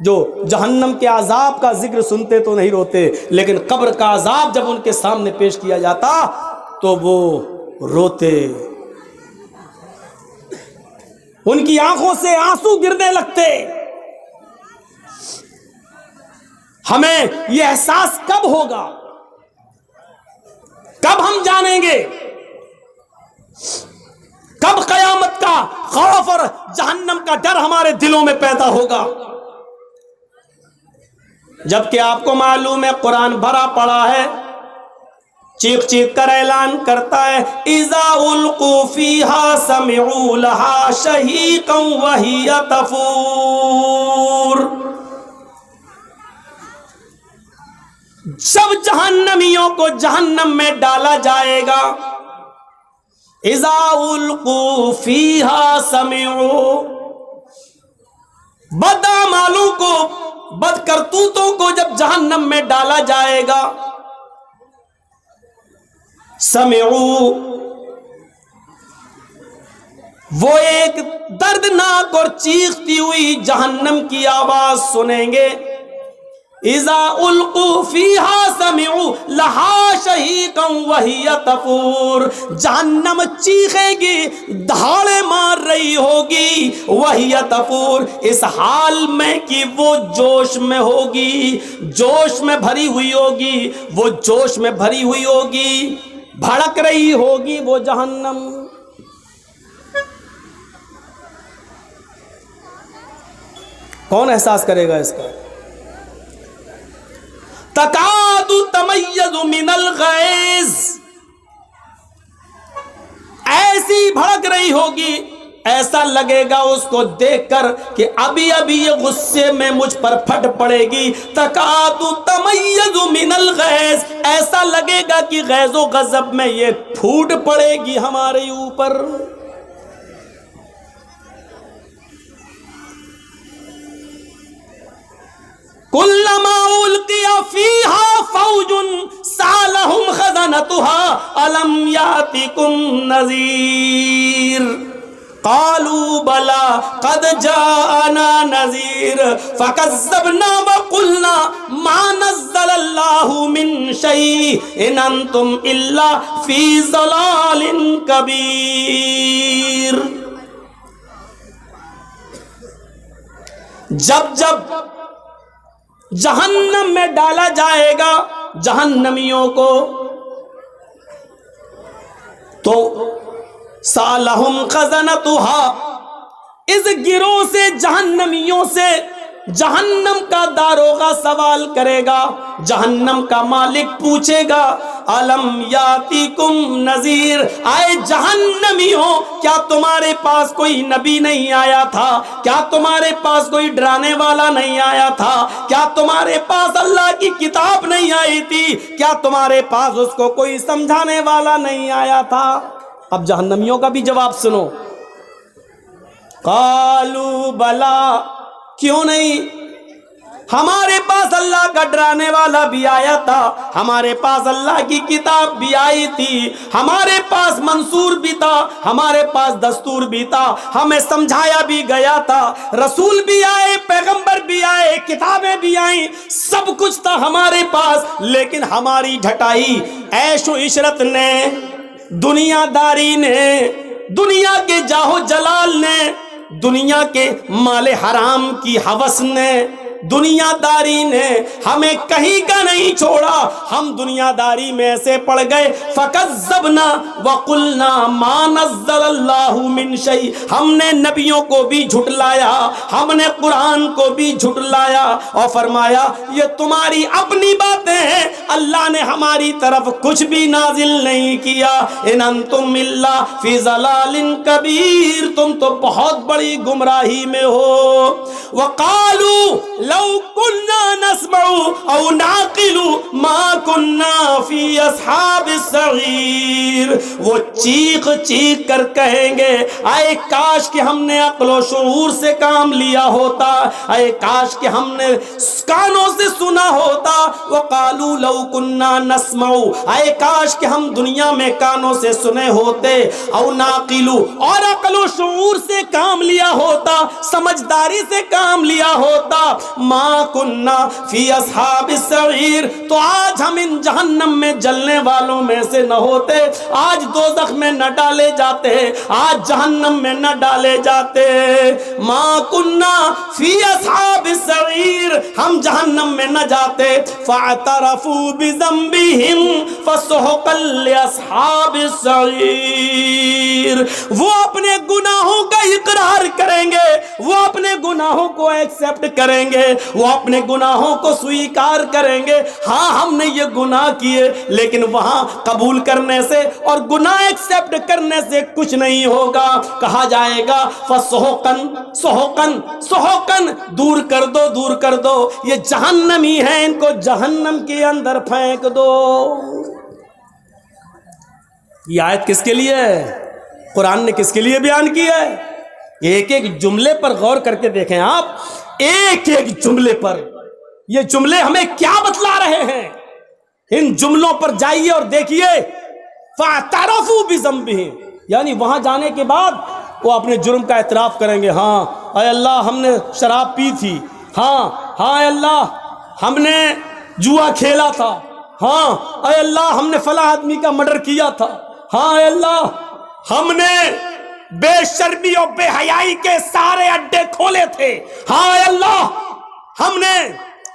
جو جہنم کے عذاب کا ذکر سنتے تو نہیں روتے، لیکن قبر کا عذاب جب ان کے سامنے پیش کیا جاتا تو وہ روتے، ان کی آنکھوں سے آنسو گرنے لگتے۔ ہمیں یہ احساس کب ہوگا؟ کب ہم جانیں گے؟ کب قیامت کا خوف اور جہنم کا ڈر ہمارے دلوں میں پیدا ہوگا؟ جبکہ آپ کو معلوم ہے قرآن بھرا پڑا ہے، چیخ چیخ کر اعلان کرتا ہے، اِذَا أُلْقُوا فِيهَا سَمِعُوا لَهَا شَهِيقًا وَهِيَ تَفُورُ۔ جب جہنمیوں کو جہنم میں ڈالا جائے گا، اِذَا أُلْقُوا فِيهَا سَمِعُوا، بدعمالوں کو، بد کرتوتوں کو جب جہنم میں ڈالا جائے گا، سمعوا، وہ ایک دردناک اور چیختی ہوئی جہنم کی آواز سنیں گے۔ اذا القوا فیہا سمعوا لہا شہیقا وہی تفور، جہنم چیخے گی، دھاڑے مار رہی ہوگی، وہی تفور، اس حال میں کہ وہ جوش میں ہوگی، جوش میں بھری ہوئی ہوگی، وہ جوش میں بھری ہوئی ہوگی، بھڑک رہی ہوگی وہ جہنم۔ کون احساس کرے گا اس کا؟ تکاد تمیز من الغیظ، ایسی بھڑک رہی ہوگی، ایسا لگے گا اس کو دیکھ کر کہ ابھی ابھی یہ غصے میں مجھ پر پھٹ پڑے گی۔ تکاد تمیز من الغیظ، ایسا لگے گا کہ غیظ و غضب میں یہ پھوٹ پڑے گی ہمارے اوپر۔ کلما القی فیہا فوج سالہم خزنتها الم یاتکم نذیر قالوا بلا قد جاءنا نذیر فکذبنا وقلنا ما نزل اللہ من شیء ان انتم الا فی ضلال کبیر۔ جب جب جہنم میں ڈالا جائے گا جہنمیوں کو، تو سالہم خزنتها، اس گروہ سے جہنمیوں سے جہنم کا داروغہ سوال کرے گا، جہنم کا مالک پوچھے گا، الم یاتیکم نذیر، آئے جہنمیوں کیا تمہارے پاس کوئی نبی نہیں آیا تھا؟ کیا تمہارے پاس کوئی ڈرانے والا نہیں آیا تھا؟ کیا تمہارے پاس اللہ کی کتاب نہیں آئی تھی؟ کیا تمہارے پاس اس کو کوئی سمجھانے والا نہیں آیا تھا؟ اب جہنمیوں کا بھی جواب سنو۔ قالوا بلا، کیوں نہیں؟ ہمارے پاس اللہ کا ڈرانے والا بھی آیا تھا، ہمارے پاس اللہ کی کتاب بھی آئی تھی، ہمارے پاس منصور بھی تھا، ہمارے پاس دستور بھی تھا، ہمیں سمجھایا بھی گیا تھا، رسول بھی آئے، پیغمبر بھی آئے، کتابیں بھی آئیں، سب کچھ تھا ہمارے پاس، لیکن ہماری ڈھٹائی عیش و عشرت نے، دنیا داری نے، دنیا کے جاہ و جلال نے، دنیا کے مال حرام کی ہوس نے، دنیا داری نے ہمیں کہیں کا نہیں چھوڑا، ہم دنیا داری میں ایسے پڑ گئے فَكَذَّبْنَا وَقُلْنَا مَا نَزَّلَ اللَّهُ مِن شَيْءٍ، ہم نے نبیوں کو بھی جھٹلایا، ہم نے قرآن کو بھی جھٹلایا اور فرمایا یہ تمہاری اپنی باتیں ہیں، اللہ نے ہماری طرف کچھ بھی نازل نہیں کیا، ان انتم الا فی ضلال کبیر، تم تو بہت بڑی گمراہی میں ہو۔ وقالوا لو كنا نسمع او نعقل ما كنا فی اصحاب السعیر، وہ چیخ چیخ کر کہیں گے اے کاش کہ ہم نے عقل و شعور سے کام لیا ہوتا، اے کاش کہ ہم نے کانوں سے سنا ہوتا۔ وقالوا لو كنا نسمع، اے کاش کہ ہم دنیا میں کانوں سے سنے ہوتے، او ناقلو، اور عقل و شعور سے کام لیا ہوتا، سمجھداری سے کام لیا ہوتا، ما کننا فی اصحاب السعیر، تو آج ہم ان جہنم میں جلنے والوں میں سے نہ ہوتے، آج دوزخ میں نہ ڈالے جاتے، آج جہنم میں نہ ڈالے جاتے، ما کننا فی اصحاب السعیر، ہم جہنم میں نہ جاتے۔ فاعترفوا بذنبہم فسحقا لاصحاب السعیر، وہ اپنے گناہوں کا اقرار کریں گے، وہ اپنے گناہوں کو ایکسپٹ کریں گے، وہ اپنے گناہوں کو سویکار کریں گے، ہاں ہم نے یہ گناہ کیے، لیکن وہاں قبول کرنے سے اور گناہ ایکسپٹ کرنے سے کچھ نہیں ہوگا، کہا جائے گا فسحقن سحقن سحقن، دور کر دو دور کر دو، یہ جہنمی ہیں، ان کو جہنم کے اندر پھینک دو۔ یہ آیت کس کے لیے ہے؟ قرآن نے کس کے لیے بیان کی ہے؟ ایک ایک جملے پر غور کر کے دیکھیں آپ، ایک ایک جملے پر، یہ جملے ہمیں کیا بتلا رہے ہیں؟ ان جملوں پر جائیے اور دیکھیے، فَاعْتَرَفُوا بِذَنبِهِمْ، یعنی وہاں جانے کے بعد وہ اپنے جرم کا اعتراف کریں گے، ہاں اے اللہ ہم نے شراب پی تھی، ہاں اے اللہ ہم نے جوا کھیلا تھا، ہاں اے اللہ ہم نے فلاں آدمی کا مرڈر کیا تھا، ہاں اے اللہ ہم نے بے شرمی اور بے حیائی کے سارے اڈے کھولے تھے، ہاں اے اللہ ہم نے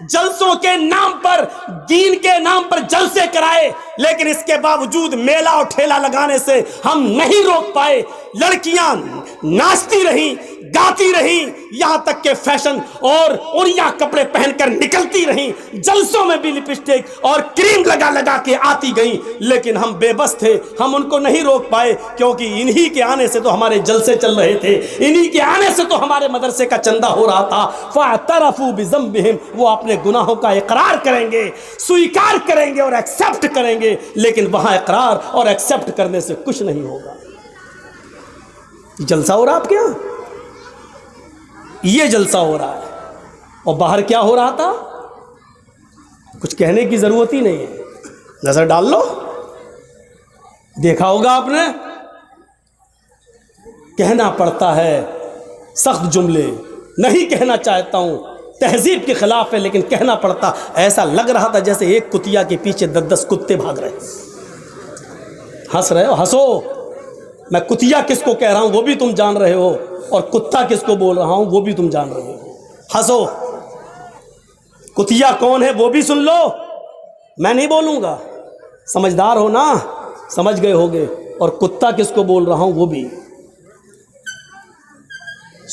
جلسوں کے نام پر، دین کے نام پر جلسے کرائے، لیکن اس کے باوجود میلہ اور ٹھیلا لگانے سے ہم نہیں روک پائے، لڑکیاں ناچتی رہیں، گاتی رہیں، یہاں تک کہ فیشن اور اڑیا کپڑے پہن کر نکلتی رہیں، جلسوں میں بھی لپسٹک اور کریم لگا لگا کے آتی گئیں، لیکن ہم بے بس تھے، ہم ان کو نہیں روک پائے، کیونکہ انہی کے آنے سے تو ہمارے جلسے چل رہے تھے، انہی کے آنے سے تو ہمارے مدرسے کا چندہ ہو رہا تھا۔ فَاعْتَرَفُوا بِذَنبِهِمْ، وہ اپنے گناہوں کا اقرار کریں گے، سویکار کریں گے اور ایکسپٹ کریں گے، لیکن وہاں اقرار اور ایکسپٹ کرنے سے کچھ نہیں ہوگا۔ جلسہ ہو رہا آپ کے یہاں؟ یہ جلسہ ہو رہا ہے، اور باہر کیا ہو رہا تھا؟ کچھ کہنے کی ضرورت ہی نہیں ہے، نظر ڈال لو، دیکھا ہوگا آپ نے، کہنا پڑتا ہے سخت جملے، نہیں کہنا چاہتا ہوں، تہذیب کے خلاف ہے لیکن کہنا پڑتا، ایسا لگ رہا تھا جیسے ایک کتیا کے پیچھے 10 کتے بھاگ رہے۔ ہنس رہے ہو؟ ہنسو، میں کتیا کس کو کہہ رہا ہوں وہ بھی تم جان رہے ہو، اور کتا کس کو بول رہا ہوں وہ بھی تم جان رہے ہو، ہنسو۔ کتیا کون ہے وہ بھی سن لو، میں نہیں بولوں گا، سمجھدار ہو نا، سمجھ گئے ہوگے، اور کتا کس کو بول رہا ہوں وہ بھی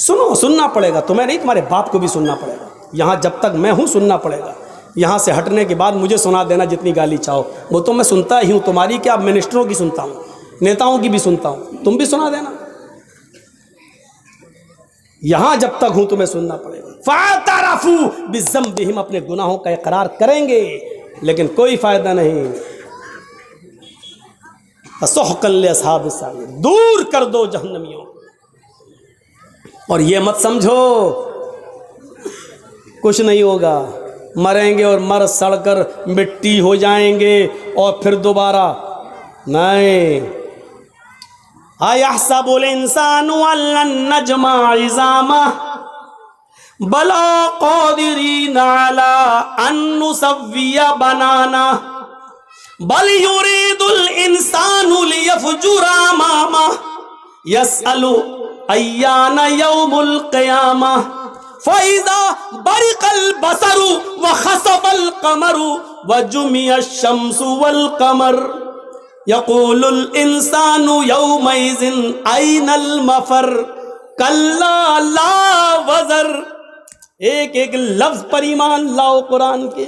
سنو، سننا پڑے گا، تمہیں نہیں، تمہارے باپ کو بھی سننا پڑے گا، یہاں جب تک میں ہوں سننا پڑے گا، یہاں سے ہٹنے کے بعد مجھے سنا دینا جتنی گالی چاہو، وہ تو میں سنتا ہی ہوں، تمہاری کیا، منسٹروں کی سنتا ہوں، نیتاؤں کی بھی سنتا ہوں، تم بھی سنا دینا، یہاں جب تک ہوں تمہیں سننا پڑے گا۔ فَاعْتَرَفُوا بِذَنبِهِمْ، اپنے گناہوں کا اقرار کریں گے لیکن کوئی فائدہ نہیں۔ فَسُحْقًا لِّأَصْحَابِ السَّعِيرِ، دور کر دو جہنمیوں، اور یہ مت سمجھو کچھ نہیں ہوگا، مریں گے اور مر سڑ کر مٹی ہو جائیں گے اور پھر دوبارہ نہیں۔ أَيَحْسَبُ الْإِنسَانُ أَن لَّن نَّجْمَعَ عِظَامَهُ بَلَىٰ قَادِرِينَ عَلَىٰ أَن نُّسَوِّيَ بَنَانَهُ بَلْ يُرِيدُ الْإِنسَانُ لِيَفْجُرَ أَمَامَهُ يَسْأَلُ أَيَّانَ يَوْمُ الْقِيَامَةِ فَإِذَا بَرِقَ الْبَصَرُ وَخَسَفَ الْقَمَرُ وَجُمِعَ الشَّمْسُ وَالْقَمَرُ يَقُولُ الْإِنسَانُ يَوْمَئِذٍ أَيْنَ الْمَفَرُّ كَلَّا لَا وَزَرَ. ایک ایک لفظ پر ایمان لاؤ قرآن کے.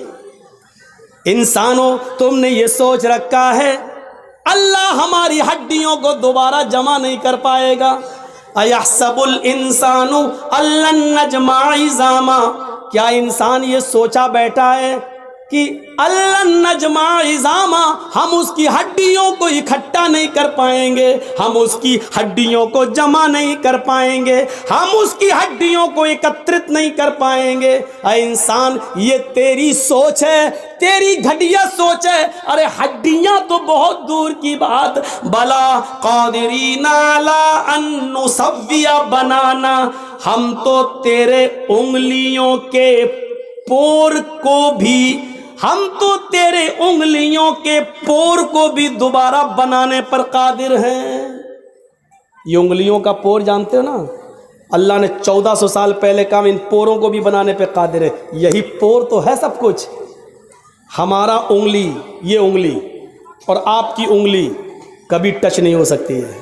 انسانوں تم نے یہ سوچ رکھا ہے اللہ ہماری ہڈیوں کو دوبارہ جمع نہیں کر پائے گا. اَيَحْسَبُ الْإِنسَانُ أَلَّن نَّجْمَعَ عِظَامًا, کیا انسان یہ سوچا بیٹھا ہے کہ أَلَّن نَّجْمَعَ عِظَامًا, ہم اس کی ہڈیوں کو اکٹھا نہیں کر پائیں گے, ہم اس کی ہڈیوں کو جمع نہیں کر پائیں گے, ہم اس کی ہڈیوں کو ایکترت نہیں کر پائیں گے. اے انسان یہ تیری سوچ ہے, تیری گھٹیا سوچ ہے. ارے ہڈیاں تو بہت دور کی بات. بلا قادرین علی ان نسوی بنانا, ہم تو تیرے انگلیوں کے پور کو بھی, ہم تو تیرے انگلیوں کے پور کو بھی دوبارہ بنانے پر قادر ہیں. یہ انگلیوں کا پور جانتے ہو نا, اللہ نے 1400 سال پہلے کہا ان پوروں کو بھی بنانے پہ قادر ہے. یہی پور تو ہے سب کچھ. ہمارا انگلی, یہ انگلی اور آپ کی انگلی کبھی ٹچ نہیں ہو سکتی ہے,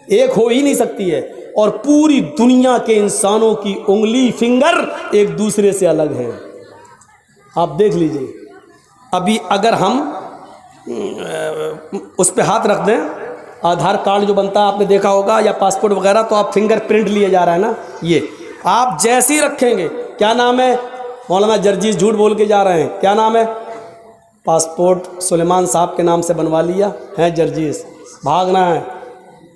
ایک ہو ہی نہیں سکتی ہے. اور پوری دنیا کے انسانوں کی انگلی, فنگر ایک دوسرے سے الگ ہے. آپ دیکھ لیجئے, ابھی اگر ہم اس پہ ہاتھ رکھ دیں, آدھار کارڈ جو بنتا ہے آپ نے دیکھا ہوگا, یا پاسپورٹ وغیرہ, تو آپ فنگر پرنٹ لیے جا رہا ہے نا, یہ آپ جیسے ہی رکھیں گے, کیا نام ہے, مولانا جرجیز جھوٹ بول کے جا رہے ہیں, کیا نام ہے, پاسپورٹ سلیمان صاحب کے نام سے بنوا لیا ہے جرجیز, بھاگنا ہے.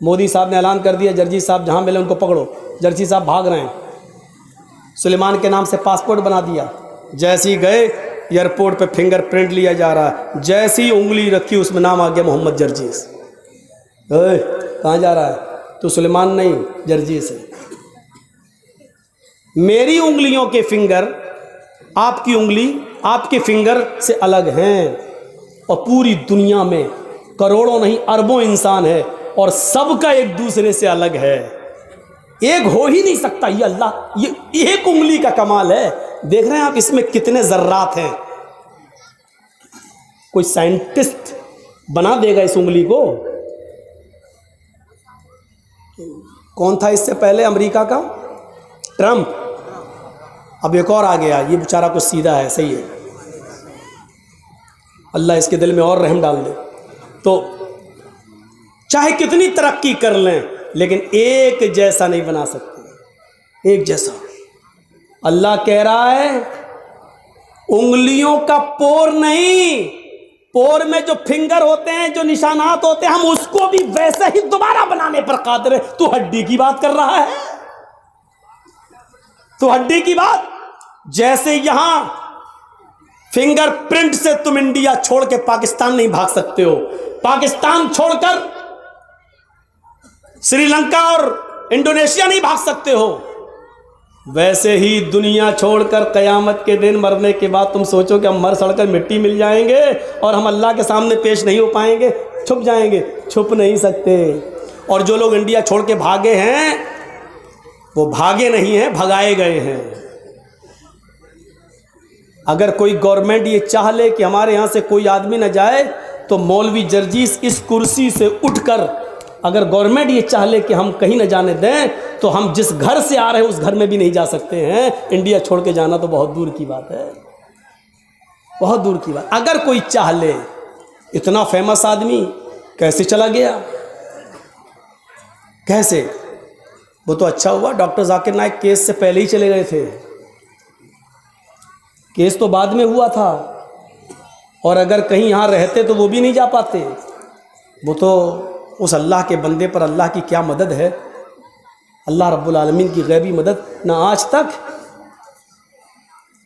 مودی صاحب نے اعلان کر دیا جرجیز صاحب جہاں ملے ان کو پکڑو, جرجیز صاحب بھاگ رہے ہیں, سلیمان کے نام سے پاسپورٹ بنا دیا. جیسے ہی گئے ایئرپورٹ پہ فنگر پرنٹ لیا جا رہا ہے, جیسی انگلی رکھی اس میں نام آ گیا محمد جرجیز. کہاں جا رہا ہے, تو سلیمان نہیں جرجیز ہے. میری انگلیوں کے فنگر آپ کی انگلی آپ کے فنگر سے الگ ہیں, اور پوری دنیا میں کروڑوں نہیں اربوں انسان ہے, اور سب کا ایک دوسرے سے الگ ہے, ایک ہو ہی نہیں سکتا. یہ اللہ, یہ ایک انگلی کا کمال ہے. دیکھ رہے ہیں آپ اس میں کتنے ذرات ہیں. کوئی سائنٹسٹ بنا دے گا اس انگلی کو. کون تھا اس سے پہلے امریکہ کا, ٹرمپ, اب ایک اور آ گیا, یہ بیچارہ کچھ سیدھا ہے, صحیح ہے, اللہ اس کے دل میں اور رحم ڈال دے. تو چاہے کتنی ترقی کر لیں لیکن ایک جیسا نہیں بنا سکتے, ایک جیسا. اللہ کہہ رہا ہے انگلیوں کا پور نہیں, پور میں جو فنگر ہوتے ہیں, جو نشانات ہوتے ہیں, ہم اس کو بھی ویسے ہی دوبارہ بنانے پر قادر ہے. تو ہڈی کی بات کر رہا ہے, تو ہڈی کی بات. جیسے یہاں فنگر پرنٹ سے تم انڈیا چھوڑ کے پاکستان نہیں بھاگ سکتے ہو, پاکستان چھوڑ کر سری لنکا اور انڈونیشیا نہیں بھاگ سکتے ہو, ویسے ہی دنیا چھوڑ کر قیامت کے دن مرنے کے بعد تم سوچو کہ ہم مر سڑ کر مٹی مل جائیں گے اور ہم اللہ کے سامنے پیش نہیں ہو پائیں گے, چھپ جائیں گے, چھپ نہیں سکتے. اور جو لوگ انڈیا چھوڑ کے بھاگے ہیں وہ بھاگے نہیں ہیں, بھگائے گئے ہیں. اگر کوئی گورنمنٹ یہ چاہ لے کہ ہمارے یہاں سے کوئی آدمی نہ جائے, تو مولوی جرجیز اس کرسی سے اٹھ کر, اگر گورنمنٹ یہ چاہ لے کہ ہم کہیں نہ جانے دیں, تو ہم جس گھر سے آ رہے ہیں اس گھر میں بھی نہیں جا سکتے ہیں. انڈیا چھوڑ کے جانا تو بہت دور کی بات ہے, بہت دور کی بات. اگر کوئی چاہ لے, اتنا فیمس آدمی کیسے چلا گیا, کیسے؟ وہ تو اچھا ہوا ڈاکٹر ذاکر نائک کیس سے پہلے ہی چلے گئے تھے, کیس تو بعد میں ہوا تھا, اور اگر کہیں یہاں رہتے تو وہ بھی نہیں جا پاتے. وہ تو اس اللہ کے بندے پر اللہ کی کیا مدد ہے, اللہ رب العالمین کی غیبی مدد, نہ آج تک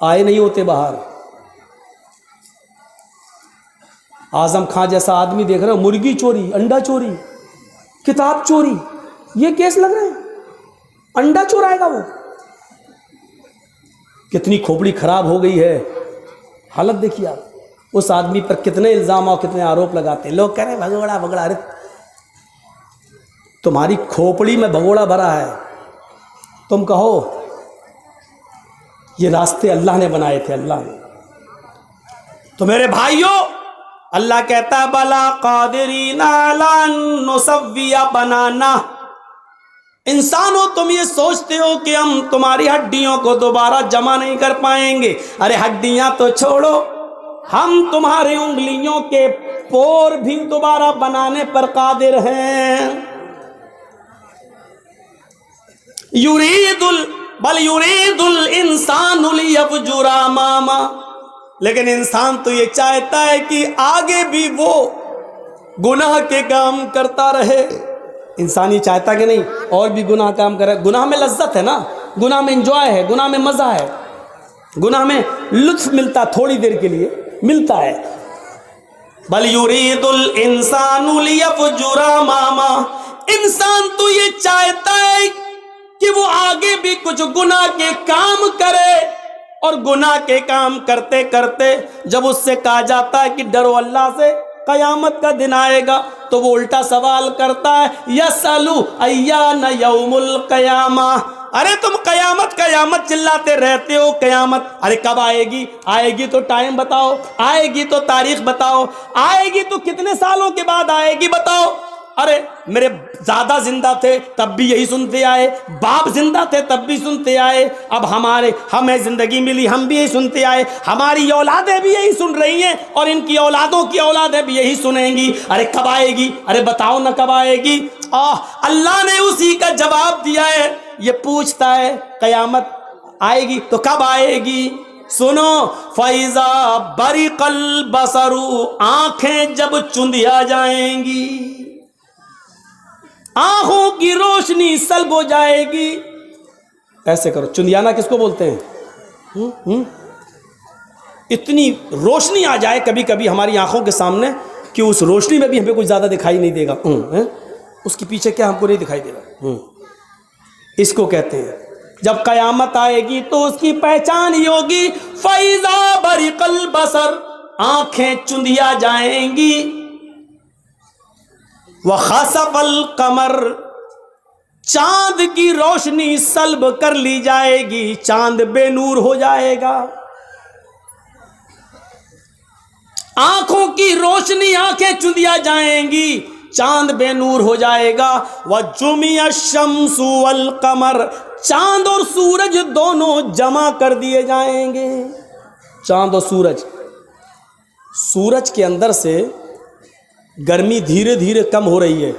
آئے نہیں ہوتے باہر. اعظم خان جیسا آدمی دیکھ رہے ہو, مرغی چوری, انڈا چوری, کتاب چوری, یہ کیس لگ رہے ہیں, انڈا چورائے گا وہ. کتنی کھوپڑی خراب ہو گئی ہے, حالت دیکھیے آپ. اس آدمی پر کتنے الزام اور کتنے آروپ لگاتے ہیں. لوگ کہہ رہے ہیں بھگوڑا بھگوڑا. ارے تمہاری کھوپڑی میں بھگوڑا بھرا ہے, تم کہو یہ راستے اللہ نے بنائے تھے، اللہ نے۔ تو میرے بھائیوں، اللہ کہتا ہے بلا قادرین علی ان نسوی بنانا، انسانوں تم یہ سوچتے ہو کہ ہم تمہاری ہڈیوں کو دوبارہ جمع نہیں کر پائیں گے، ارے ہڈیاں تو چھوڑو، ہم تمہاری انگلیوں کے پور بھی دوبارہ بنانے پر قادر ہیں۔ بل یرید الانسان لیفجر اماما، لیکن انسان تو یہ چاہتا ہے کہ آگے بھی وہ گناہ کے کام کرتا رہے۔ انسان یہ چاہتا کہ نہیں اور بھی گناہ کام کرے؟ گناہ میں لذت ہے نا، گناہ میں انجوائے ہے، گناہ میں مزہ ہے، گناہ میں لطف ملتا، تھوڑی دیر کے لیے ملتا ہے۔ بل یرید الانسان لیفجر اماما، انسان تو یہ چاہتا ہے کہ وہ آگے بھی کچھ گناہ کے کام کرے، اور گناہ کے کام کرتے کرتے جب اس سے کہا جاتا ہے کہ ڈرو اللہ سے، قیامت کا دن آئے گا، تو وہ الٹا سوال کرتا ہے یسألو ایان یوم القیامہ، ارے تم قیامت قیامت چلاتے رہتے ہو، قیامت ارے کب آئے گی؟ آئے گی تو ٹائم بتاؤ، آئے گی تو تاریخ بتاؤ، آئے گی تو کتنے سالوں کے بعد آئے گی بتاؤ۔ ارے میرے دادا زندہ تھے تب بھی یہی سنتے آئے، باپ زندہ تھے تب بھی سنتے آئے، اب ہمیں زندگی ملی ہم بھی یہی سنتے آئے، ہماری اولادیں بھی یہی سن رہی ہیں، اور ان کی اولادوں کی اولادیں بھی یہی سنیں گی، ارے کب آئے گی؟ ارے بتاؤ نہ کب آئے گی؟ اللہ نے اسی کا جواب دیا ہے۔ یہ پوچھتا ہے قیامت آئے گی تو کب آئے گی؟ سنو، فَإِذَا بَرِقَ الْبَصَرُ، آنکھیں جب چندیا جائیں گی، آنکھوں کی روشنی سلب ہو جائے گی۔ ایسے کرو، چندیانا کس کو بولتے ہیں؟ اتنی روشنی آ جائے کبھی کبھی ہماری آنکھوں کے سامنے کہ اس روشنی میں بھی ہمیں کچھ زیادہ دکھائی نہیں دے گا، اس کے پیچھے کیا ہم کو نہیں دکھائی دے گا، اس کو کہتے ہیں جب قیامت آئے گی تو اس کی پہچان ہی ہوگی، فَإِذَا بَرِقَ الْبَصَرُ، آنکھیں چندیا جائیں گی، وَخَسَفَ الْقَمَرُ، چاند کی روشنی سلب کر لی جائے گی، چاند بے نور ہو جائے گا، آنکھوں کی روشنی، آنکھیں چندیا جائیں گی، چاند بے نور ہو جائے گا، وَجُمِعَ الشَّمْسُ وَالْقَمَرُ، چاند اور سورج دونوں جمع کر دیے جائیں گے۔ چاند اور سورج کے اندر سے گرمی دھیرے دھیرے کم ہو رہی ہے،